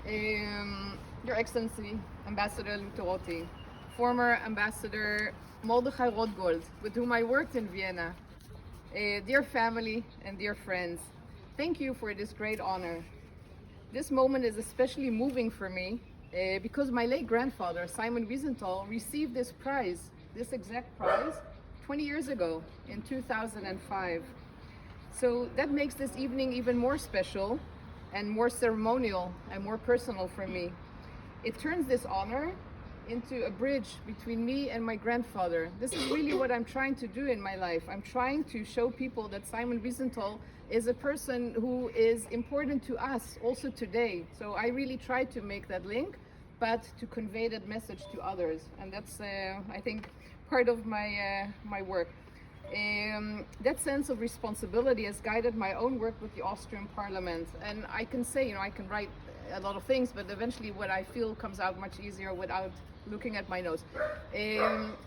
Your Excellency, Ambassador Lutterotti, former Ambassador Mordechai Rothgold, with whom I worked in Vienna, dear family and dear friends, thank you for this great honor. This moment is especially moving for me because my late grandfather, Simon Wiesenthal, received this prize, this exact prize, 20 years ago in 2005. So that makes this evening even more special and more ceremonial and more personal for me. It turns this honor into a bridge between me and my grandfather. This is really what I'm trying to do in my life. I'm trying to show people that Simon Wiesenthal is a person who is important to us also today. So I really try to make that link, but to convey that message to others. And that's, I think, part of my work. That sense of responsibility has guided my own work with the Austrian Parliament. And I can say, I can write a lot of things, but eventually what I feel comes out much easier without looking at my nose.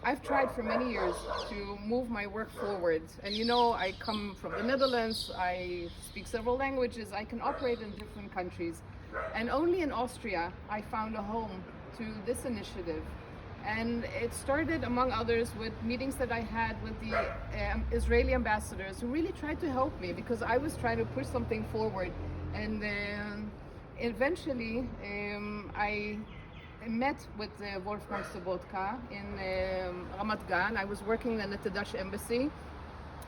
I've tried for many years to move my work forward. And I come from the Netherlands, I speak several languages, I can operate in different countries. And only in Austria I found a home to this initiative. And it started, among others, with meetings that I had with the Israeli ambassadors who really tried to help me because I was trying to push something forward. And eventually I met with Wolfgang Sobotka in Ramat Gan. I was working then at the Dutch embassy,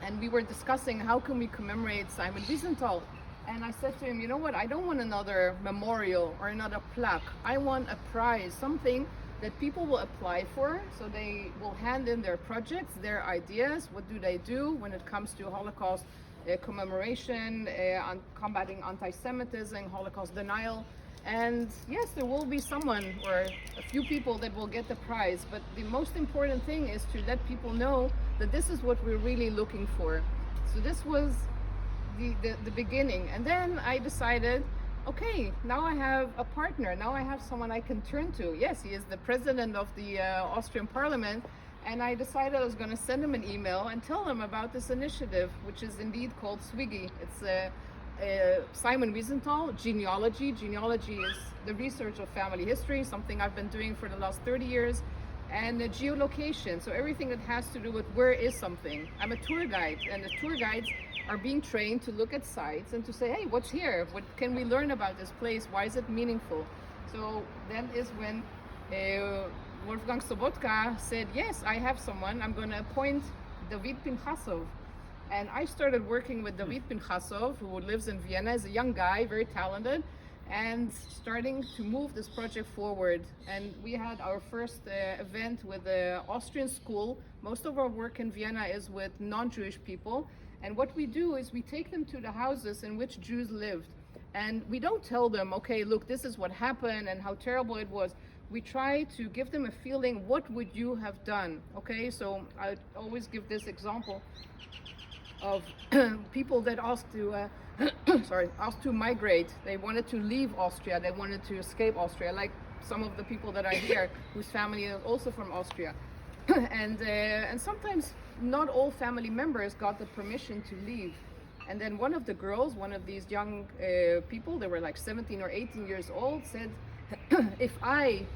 and we were discussing how can we commemorate Simon Wiesenthal. And I said to him, you know what, I don't want another memorial or another plaque. I want a prize, something that people will apply for, so they will hand in their projects, their ideas, what do they do when it comes to Holocaust commemoration, on combating anti-Semitism, Holocaust denial. And yes, there will be someone or a few people that will get the prize, but the most important thing is to let people know that this is what we're really looking for. So this was the beginning. And then I decided, okay, now I have a partner, now I have someone I can turn to. Yes, he is the president of the Austrian Parliament, and I decided I was going to send him an email and tell him about this initiative, which is indeed called SWIGGI. It's Simon Wiesenthal, Genealogy. Genealogy is the research of family history, something I've been doing for the last 30 years, and Geolocation, so everything that has to do with where is something. I'm a tour guide, and the tour guides are being trained to look at sites and to say, hey, what's here? What can we learn about this place? Why is it meaningful? So then is when Wolfgang Sobotka said, yes, I have someone. I'm going to appoint David Pinchasov. And I started working with David Pinchasov, who lives in Vienna, is a young guy, very talented, and starting to move this project forward. And we had our first event with the Austrian school. Most of our work in Vienna is with non-Jewish people. And what we do is we take them to the houses in which Jews lived. And we don't tell them, okay, look, this is what happened and how terrible it was. We try to give them a feeling, what would you have done? Okay, so I always give this example of people that asked to, asked to migrate. They wanted to leave Austria. They wanted to escape Austria, like some of the people that are here whose family is also from Austria. And sometimes not all family members got the permission to leave. And then one of the girls, one of these young people, they were like 17 or 18 years old, said, if I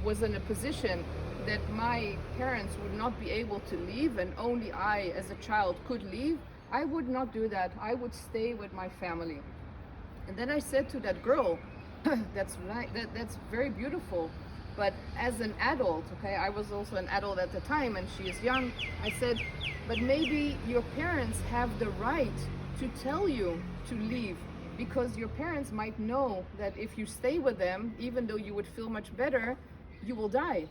was in a position that my parents would not be able to leave and only I as a child could leave, I would not do that. I would stay with my family. And then I said to that girl, that's right, that's very beautiful. But as an adult, okay, I was also an adult at the time and she is young, I said, but maybe your parents have the right to tell you to leave, because your parents might know that if you stay with them, even though you would feel much better, you will die.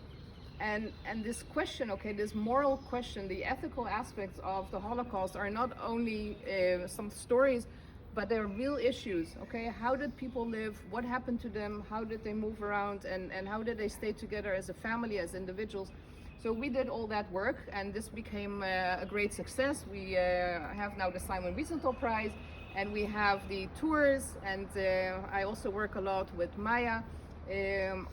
And this question, okay, this moral question, the ethical aspects of the Holocaust are not only some stories, but they're real issues, okay? How did people live? What happened to them? How did they move around? And how did they stay together as a family, as individuals? So we did all that work, and this became a great success. We have now the Simon Wiesenthal Prize, and we have the tours, and I also work a lot with Maya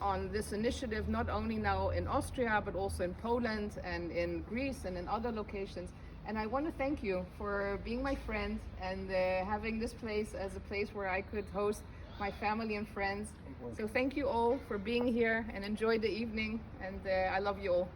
on this initiative, not only now in Austria, but also in Poland and in Greece and in other locations. And I want to thank you for being my friend and having this place as a place where I could host my family and friends. So thank you all for being here and enjoy the evening, and I love you all.